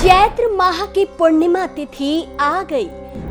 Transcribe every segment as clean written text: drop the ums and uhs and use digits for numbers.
चैत्र माह की पूर्णिमा तिथि आ गई।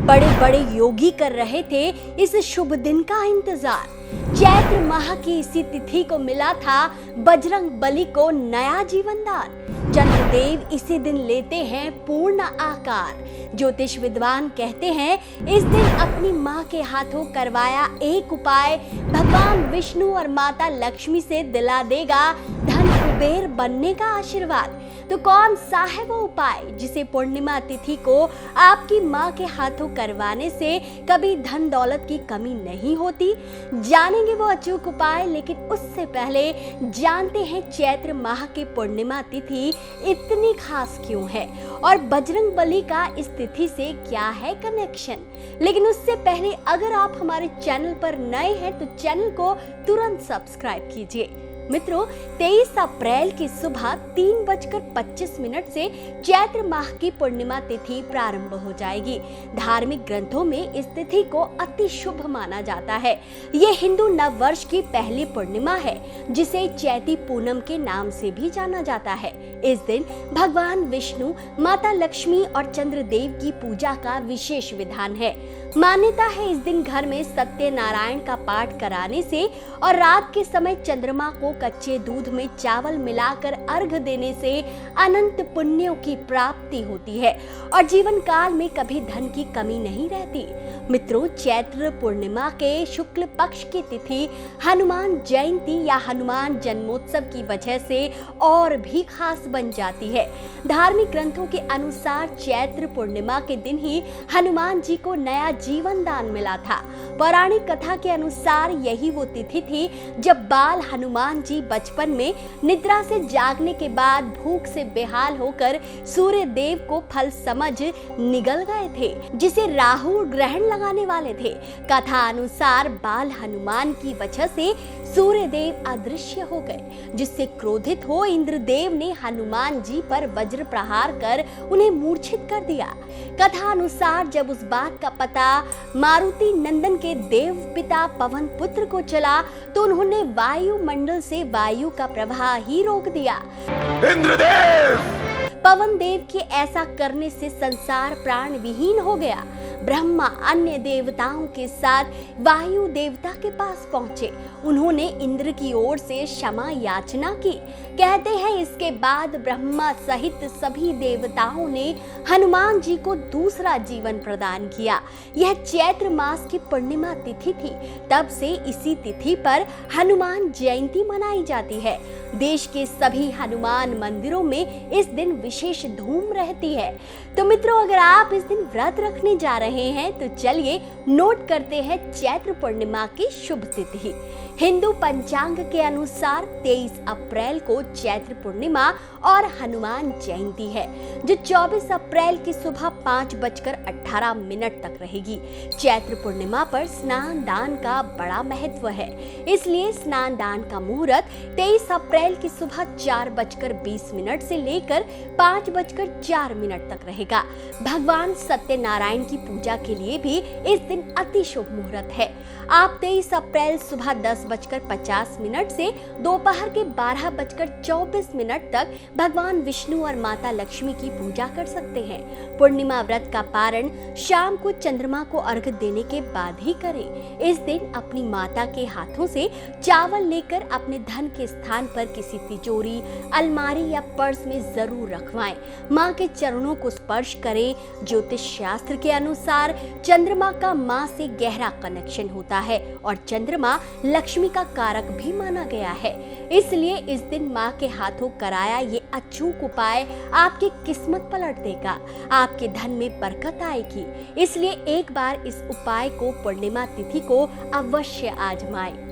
बड़े बड़े योगी कर रहे थे इस शुभ दिन का इंतजार। चैत्र माह की इसी तिथि को मिला था बजरंग बली को नया जीवनदान। चंद्रदेव इसी दिन लेते हैं पूर्ण आकार। ज्योतिष विद्वान कहते हैं इस दिन अपनी माँ के हाथों करवाया एक उपाय भगवान विष्णु और माता लक्ष्मी से दिला देगा धन कुबेर बनने का आशीर्वाद। तो कौन सा है वो उपाय जिसे पूर्णिमा तिथि को आपकी माँ के हाथों करवाने से कभी धन दौलत की कमी नहीं होती? जानेंगे वो अचूक उपाय, लेकिन उससे पहले जानते हैं चैत्र माह की पूर्णिमा तिथि इतनी खास क्यों है और बजरंग बली का इस तिथि से क्या है कनेक्शन। लेकिन उससे पहले अगर आप हमारे चैनल पर नए हैं तो चैनल को तुरंत सब्सक्राइब कीजिए। मित्रों, 23 अप्रैल की सुबह 3:25 से चैत्र माह की पूर्णिमा तिथि प्रारंभ हो जाएगी। धार्मिक ग्रंथों में इस तिथि को अति शुभ माना जाता है। ये हिंदू नव वर्ष की पहली पूर्णिमा है जिसे चैती पूनम के नाम से भी जाना जाता है। इस दिन भगवान विष्णु, माता लक्ष्मी और चंद्रदेव की पूजा का विशेष विधान है। मान्यता है इस दिन घर में सत्यनारायण का पाठ कराने से और रात के समय चंद्रमा को कच्चे दूध में चावल मिलाकर अर्घ देने से अनंत पुण्यों की प्राप्ति होती है और जीवन काल में कभी धन की कमी नहीं रहती। मित्रों, चैत्र पूर्णिमा के शुक्ल पक्ष की तिथि हनुमान जयंती या हनुमान जन्मोत्सव की वजह से और भी खास बन जाती है। धार्मिक ग्रंथों के अनुसार चैत्र पूर्णिमा के दिन ही हनुमान जी को नया जीवन दान मिला था। पौराणिक कथा के अनुसार यही वो तिथि थी जब बाल हनुमान जी बचपन में निद्रा से जागने के बाद भूख से बेहाल होकर सूर्य देव को फल समझ निगल गए थे, जिसे राहु ग्रहण लगाने वाले थे। कथा अनुसार बाल हनुमान की वजह से सूर्य देव अदृश्य हो गए, जिससे क्रोधित हो इंद्रदेव ने हनुमान जी पर वज्र प्रहार कर उन्हें मूर्छित कर दिया। कथा अनुसार जब उस बात का पता मारुति नंदन के देव पिता पवन पुत्र को चला तो उन्होंने वायुमंडल से वायु का प्रवाह ही रोक दिया। इंद्रदेव! पवन देव के ऐसा करने से संसार प्राण विहीन हो गया। ब्रह्मा अन्य देवताओं के साथ वायु देवता के पास पहुंचे। उन्होंने इंद्र की ओर से क्षमा याचना की। कहते हैं इसके बाद ब्रह्मा सहित सभी देवताओं ने हनुमान जी को दूसरा जीवन प्रदान किया। यह चैत्र मास की पूर्णिमा तिथि थी। तब से इसी तिथि पर हनुमान जयंती मनाई जाती है। देश के सभी हनुमान मंदिरों में इस दिन विशेष धूम रहती है। तो मित्रों, अगर आप इस दिन व्रत रखने जा रहे हैं तो चलिए नोट करते हैं चैत्र पूर्णिमा की शुभ तिथि। हिंदू पंचांग के अनुसार 23 अप्रैल को चैत्र पूर्णिमा और हनुमान जयंती है, जो 24 अप्रैल की सुबह 5:18 तक रहेगी। चैत्र पूर्णिमा पर स्नान दान का बड़ा महत्व है, इसलिए स्नान दान का मुहूर्त 23 अप्रैल की सुबह 4:20 से लेकर 5:04 तक रहेगा। भगवान सत्यनारायण की पूजा के लिए भी इस दिन अति शुभ मुहूर्त है। आप 23 अप्रैल सुबह 10:50 से दोपहर के 12:24 तक भगवान विष्णु और माता लक्ष्मी की पूजा कर सकते हैं। पूर्णिमा व्रत का पारण शाम को चंद्रमा को अर्घ देने के बाद ही करें। इस दिन अपनी माता के हाथों से चावल लेकर अपने धन के स्थान पर किसी तिजोरी, अलमारी या पर्स में जरूर रखवाएं। माँ के चरणों को स्पर्श करें। ज्योतिष शास्त्र के अनुसार चंद्रमा का माँ से गहरा कनेक्शन होता है और चंद्रमा लक्ष्मी का कारक भी माना गया है। इसलिए इस दिन माँ के हाथों कराया ये अचूक उपाय आपकी किस्मत पलट देगा। आपके धन में बरकत आएगी। इसलिए एक बार इस उपाय को पूर्णिमा तिथि को अवश्य आजमाएं।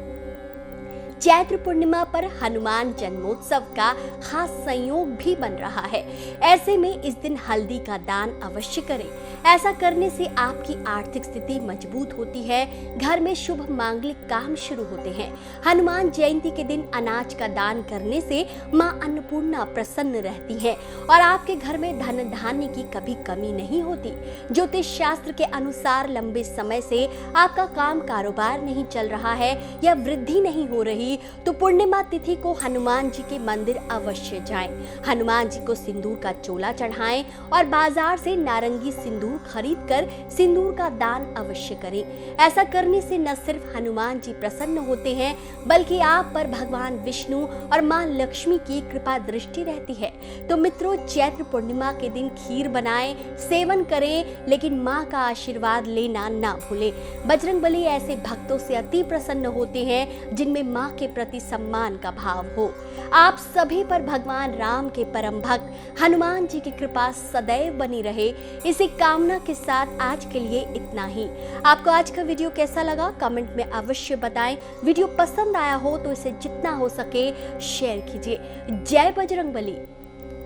चैत्र पूर्णिमा पर हनुमान जन्मोत्सव का खास संयोग भी बन रहा है। ऐसे में इस दिन हल्दी का दान अवश्य करें। ऐसा करने से आपकी आर्थिक स्थिति मजबूत होती है, घर में शुभ मांगलिक काम शुरू होते हैं। हनुमान जयंती के दिन अनाज का दान करने से मां अन्नपूर्णा प्रसन्न रहती है और आपके घर में धन धान्य की कभी कमी नहीं होती। ज्योतिष शास्त्र के अनुसार लंबे समय से आपका काम कारोबार नहीं चल रहा है या वृद्धि नहीं हो रही होगी तो पूर्णिमा तिथि को हनुमान जी के मंदिर अवश्य जाएं। हनुमान जी को सिंदूर का चोला चढ़ाएं और बाजार से नारंगी सिंदूर खरीदकर सिंदूर का दान अवश्य करें। ऐसा करने से न सिर्फ हनुमान जी प्रसन्न होते हैं बल्कि आप पर भगवान विष्णु और मां लक्ष्मी की कृपा दृष्टि रहती है। तो मित्रों, चैत्र पूर्णिमा के दिन खीर बनाएं, सेवन करें, लेकिन मां का आशीर्वाद लेना ना भूलें। बजरंगबली ऐसे भक्तों से अति प्रसन्न होते हैं जिनमें मां के प्रति सम्मान का भाव हो। आप सभी पर भगवान राम के परम भक्त हनुमान जी की कृपा सदैव बनी रहे, इसी कामना के साथ आज के लिए इतना ही। आपको आज का वीडियो कैसा लगा कमेंट में अवश्य बताएं। वीडियो पसंद आया हो तो इसे जितना हो सके शेयर कीजिए। जय बजरंगबली।